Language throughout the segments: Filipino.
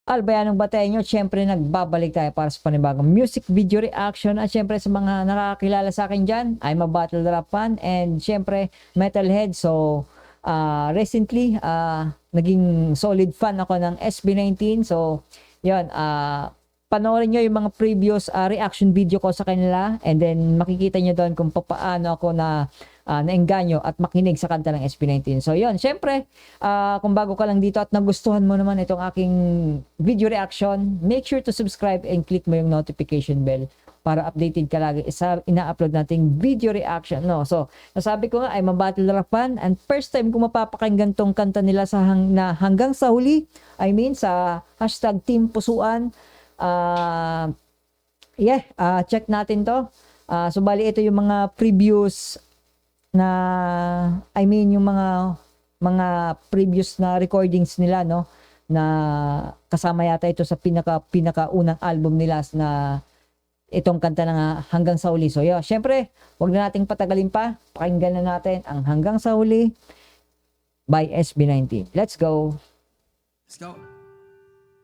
Albayanong Bateño, syempre nagbabalik tayo para sa panibagong music video reaction at syempre sa mga nakakilala sa akin dyan, I'm a battle rap fan and syempre metalhead. So recently naging solid fan ako ng SB19. So yun, panoorin nyo yung mga previous reaction video ko sa kanila and then makikita nyo doon kung paano ako naengganyo at makinig sa kanta ng SB19. So yun, syempre kung bago ka lang dito at nagustuhan mo naman itong aking video reaction, make sure to subscribe and click mo yung notification bell para updated ka lagi sa ina-upload nating video reaction, no? So, nasabi ko nga, I'm a battle rap fan and first time ko mapapakinggan tong kanta nila sa hanggang sa huli. I mean, sa hashtag Team Pusuan. Check natin to. So, bali ito yung mga previous na, I mean, yung mga previous na recordings nila, no? Na kasama yata ito sa pinaka-unang album nila na itong kanta na hanggang sa huli. So, yeah, syempre, wag na nating patagalin pa. Pakinggan na natin ang hanggang sa huli by SB19. Let's go. Let's go.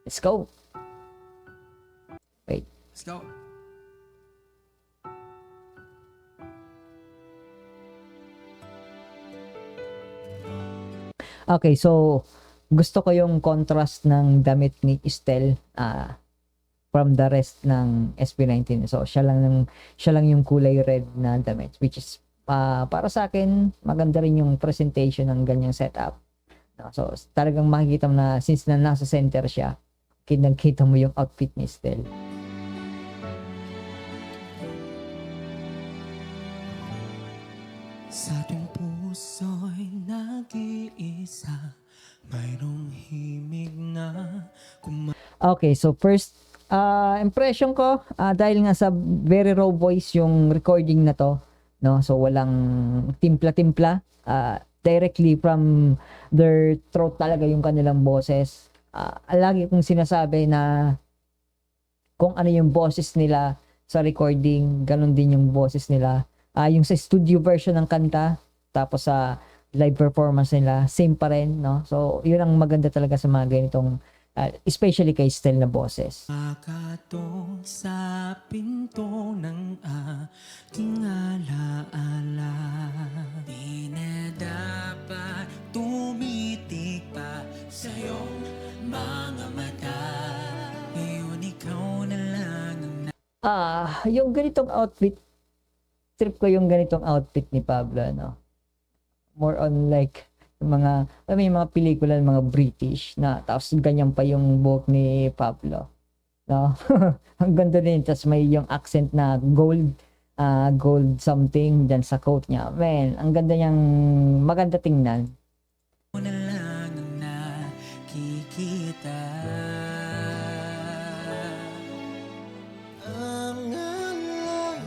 Let's go. Wait. Let's go. Okay, so gusto ko yung contrast ng damit ni Estel from the rest ng SB19. So siya lang yung kulay red na damit, which is para sa akin maganda rin yung presentation ng ganyang setup. No? So talagang makikita mo na since na nasa center siya, kinagkita mo yung outfit ni Estel. Sa ating puso'y nag-iisa, mayroong himig na Okay, so first impression ko, dahil nga sa very raw voice yung recording na to, no? So walang timpla-timpla, directly from their throat talaga yung kanilang boses. Lagi kong sinasabi na kung ano yung boses nila sa recording, ganun din yung boses nila. Yung sa studio version ng kanta, tapos sa live performance nila, same pa rin, no? So yun ang maganda talaga sa mga ganitong especially kay Estel na boses. Makatong sa pinto ng aking alaala, di na dapat tumitig pa sa iyong mga mata. Ngayon ikaw na lang ang Yung ganitong outfit, trip ko yung ganitong outfit ni Pablo, no? More on like may mga pelikula ng mga British na tapos ganyan pa yung buhok ni Pablo, no? Ang ganda din, tapos may yung accent na gold something dyan sa coat niya. Man, ang ganda niyang, maganda tingnan. na lang ang nakikita. Ang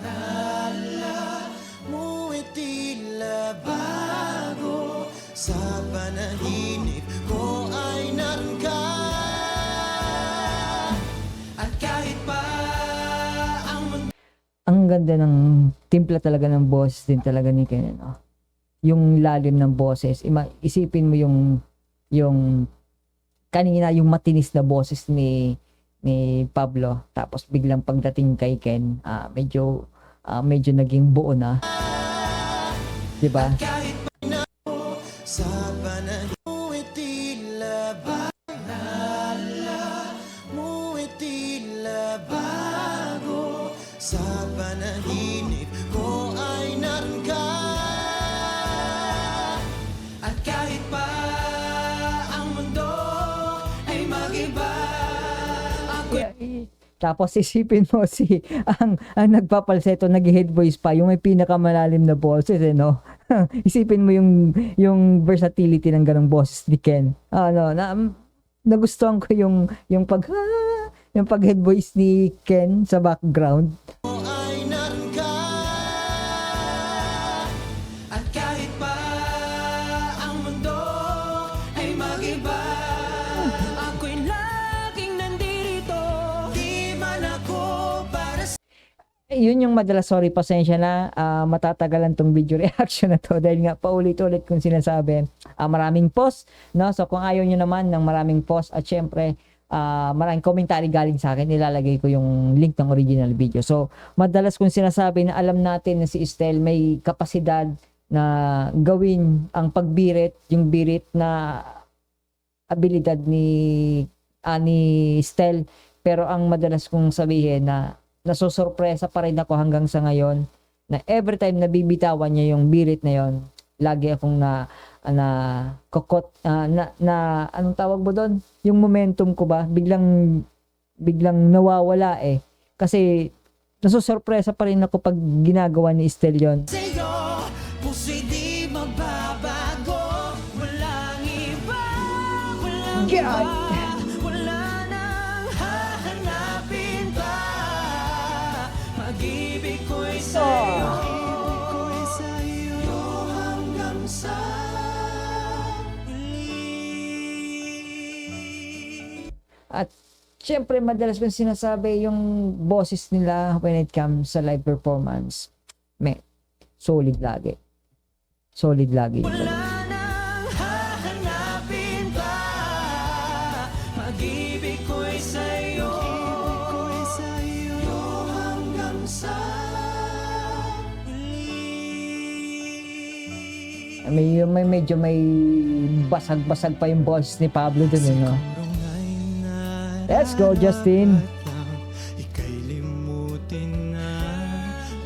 alaala mo'y tila bago, sa panaginip ko ay naroon ka. At kahit pa Ang ganda ng timpla talaga ng boses din talaga ni Ken, no? Yung lalim ng boses. Isipin mo yung kanina yung matinis na boses ni Pablo, tapos biglang pagdating kay Ken, medyo naging buo na. 'Di ba? sa panaginip mo'y tila mo'y tila bago, sa panaginip ko ay naroon ka. At kahit pa ang mundo ay mag-iba, Tapos isipin mo ang nagpapalseto, nag-head voice pa, yung may pinakamalalim na boses, no? Isipin mo yung versatility ng ganong boses ni Ken. Nagustuhan ko yung pag head voice ni Ken sa background. ay naroon ka. At kahit pa ang mundo ay mag-iba, ako'y laging nandito, di man ako para sa Yun yung madalas, sorry, pasensya na, matatagalan tong video reaction na to dahil nga paulit-ulit kong sinasabi, maraming post, no? So kung ayaw nyo naman ng maraming post at syempre maraming commentary galing sa akin, nilalagay ko yung link ng original video. So, madalas kong sinasabi na alam natin na si Estel may kapasidad na gawin ang pagbirit, yung birit na abilidad ni Estel. Pero ang madalas kong sabihin na nasusurpresa pa rin ako hanggang sa ngayon na every time na bibitawan niya yung birit na yon, lagi akong kokot anong tawag mo doon? Yung momentum ko ba biglang nawawala eh. Kasi nasusurpresa pa rin ako pag ginagawa ni Estel yon. Sa'yo, puso'y di magbabago. Walang iba, walang iba. Wala nang hahanapin pa. Pag-ibig ko'y sa'yo. Hanggang sa huli. At syempre madalas kong sinasabi yung boses nila when it comes sa live performance. Solid lagi. Solid lagi. Wala nang hahanapin pa. Pag-ibig ko'y sa'yo. Hanggang sa huli. Medyo may basag-basag pa yung boses ni Pablo dun, no? Let's go, Justin. Ika'y limutin na.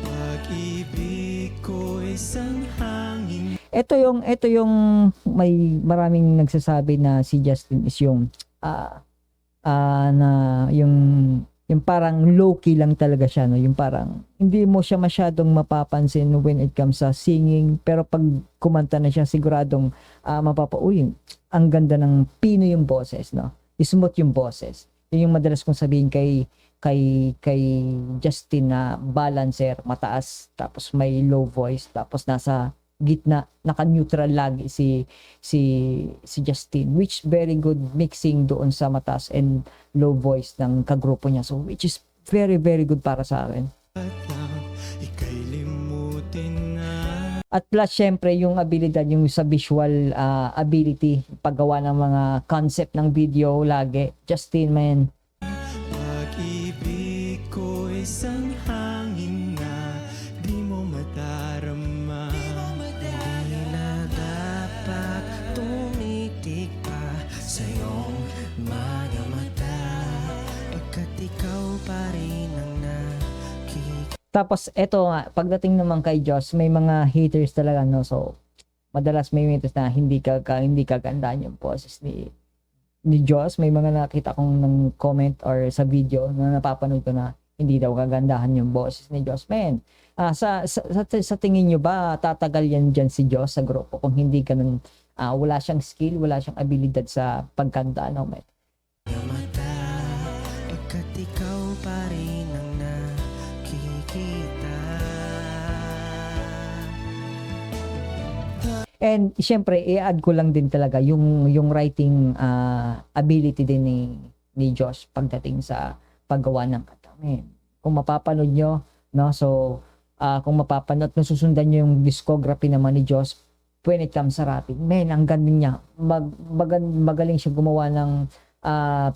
Pag-ibig ko'y isang hangin. Ito yung may maraming nagsasabi na si Justin is yung na yung parang low-key lang talaga siya, no? Yung parang hindi mo siya masyadong mapapansin when it comes sa singing, pero pag kumanta na siya siguradong uy, ang ganda ng pino yung boses, no? Smooth yung boses. Yun yung madalas kong sabihin kay Justin na balancer, mataas, tapos may low voice, tapos nasa gitna, naka-neutral lagi si Justin, which very good mixing doon sa mataas and low voice ng kagrupo niya. So which is very very good para sa akin. Ika'y limutin na. At plus syempre yung abilidad, yung sa visual ability, paggawa ng mga concept ng video lagi. Justin, man. Pag-ibig ko isang hangin na di mo madarama. Di na dapat tumitik pa sa iyong mga mata. Pagkat ikaw pa rin ang nakikita. Tapos eto nga, pagdating naman kay Joss, may mga haters talaga, no? So madalas may haters na hindi kagandaan yung boses ni Joss. May mga nakita kong ng comment or sa video na napapanood ko na hindi daw kagandahan yung boses ni Joss. Man, sa tingin nyo ba tatagal yan dyan si Joss sa grupo kung hindi ganun, wala siyang skill, wala siyang abilidad sa pagkanta, no, man? Mata, pagkat ikaw pa rin ang nakikita. And syempre i-add ko lang din talaga yung writing ability din ni Josh pagdating sa paggawa ng kanta. Man, kung mapapanood nyo, no, so kung mapapanood, kung susundan nyo yung discography naman ni Josh when it comes sa rapping, man, ang galing niya. Magaling siya gumawa ng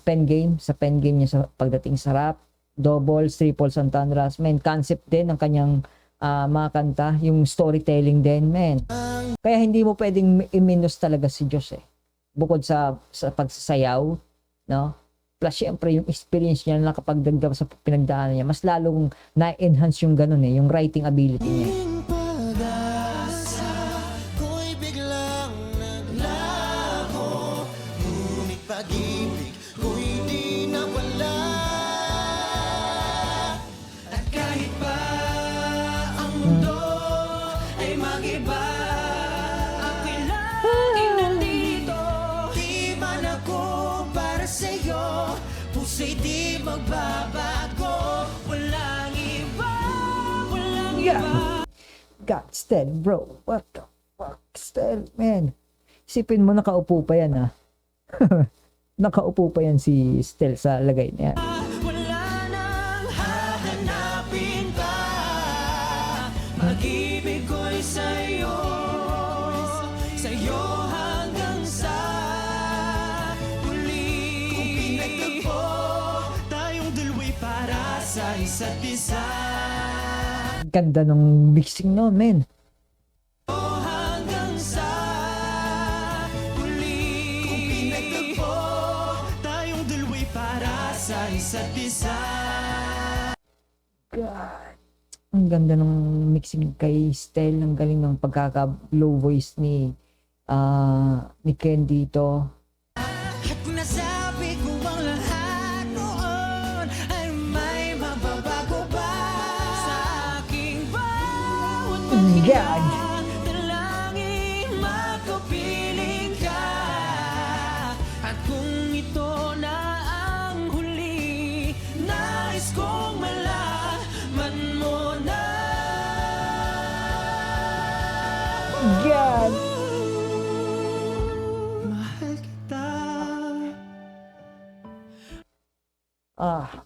pen game niya sa pagdating sa rap, doubles, triples, entendres. Man, concept din ng kanyang mga kanta, yung storytelling din, man. Kaya hindi mo pwedeng i-minus talaga si Josh, eh. Bukod sa pagsasayaw, no? Plus syempre yung experience niya na nakapagdagdag sa pinagdaanan niya, mas lalong na-enhance yung ganun, eh, yung writing ability niya. Pag-asa ko'y biglang naglaho, ngunit pag-ibig ko'y di nawala. At kahit pa ang mundo ay mag-iba, ako'y laging nandito. Di man ako para sa'yo, puso'y di magbabago. Walang iba, walang iba. God, Stel, bro. What the fuck, Stel, man. Isipin mo, nakaupo pa yan, nakaupo pa yan si Stel sa lagay niya. Wala nang hahanapin pa. Pag-ibig ko'y sa'yo, sa'yo hanggang sa huli. Kung sa isa't isa. Ganda ng mixing noon, men. Hanggang sa huli, kung pinagtagpo tayong dalawa para sa isa't isa. God. Ang ganda ng mixing kay Stel. Ang galing ng pagkaka-low voice ni Ken dito. At nasabi ko ang lahat noon ay may mababago ba sa aking bawat God. dalangin makapiling ka. At kung ito na ang huli, nais kong malaman mo na God. mahal kita.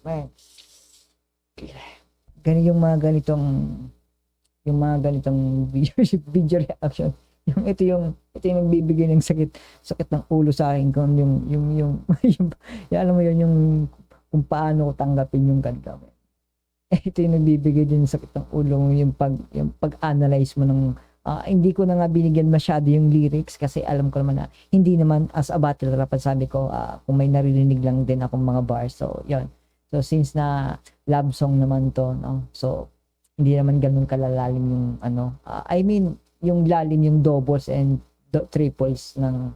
Man. Ganun yung mga ganitong video reaction. Ito yung nagbibigay ng sakit ng ulo sa akin kung yung alam mo yun, yung kung paano ko tanggapin yung kanta. Ito yung nagbibigay din ng sakit ng ulo, yung pag-analyze mo ng hindi ko na nga binigyan masyado yung lyrics kasi alam ko naman na hindi naman as a battle rap, sabi ko kung may naririnig lang din akong mga bars, so yun. So since na love song naman to, no, so hindi naman ganun kalalalim yung I mean yung lalim yung doubles and triples ng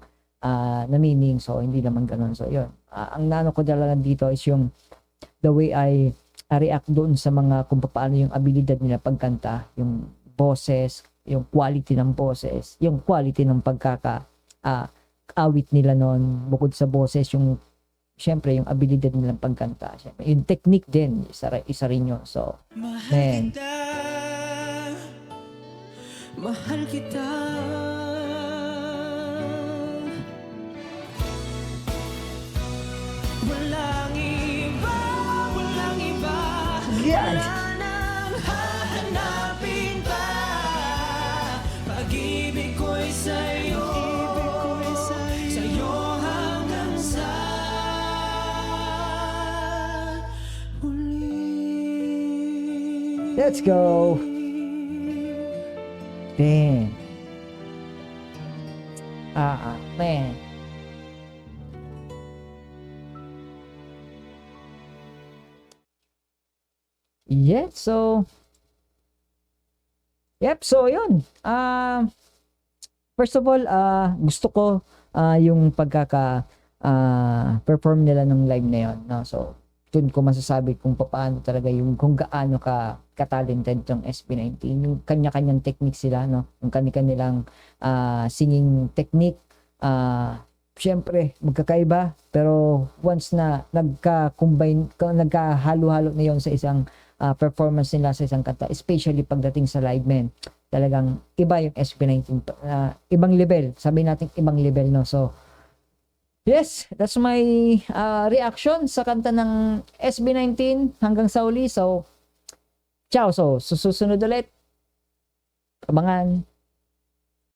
na meaning, so hindi naman ganun. So yun, ang nano ko dala dito is yung the way I react doon sa mga kung paano yung abilidad nila pagkanta, yung boses, yung quality ng boses, yung quality ng awit nila noon, bukod sa boses, yung syempre yung abilidad nilang pagkanta, syempre yung technique din, isa rin yun. So man, Mahal kita. Walang iba, walang iba. God. Wala nang hahanapin pa. Pag-ibig ko'y sa'yo, sa'yo hanggang sa huli. Let's go. Damn. Man. Yeah, so yun. First of all, gusto ko yung perform nila ng live na yun, no? So dun ko masasabi kung paano talaga kung gaano ka-talented tong SB19, yung kanya-kanyang technique sila, no? Yung kanilang singing technique, syempre magkakaiba, pero once na nagka-combine, nagkahalo-halo na yon sa isang performance nila sa isang kanta, especially pagdating sa live, men, talagang iba yung SB19, ibang level, sabihin natin ibang level, no? So yes, that's my reaction sa kanta ng SB19 hanggang sa uli. So ciao, so susunod ulit, abangan.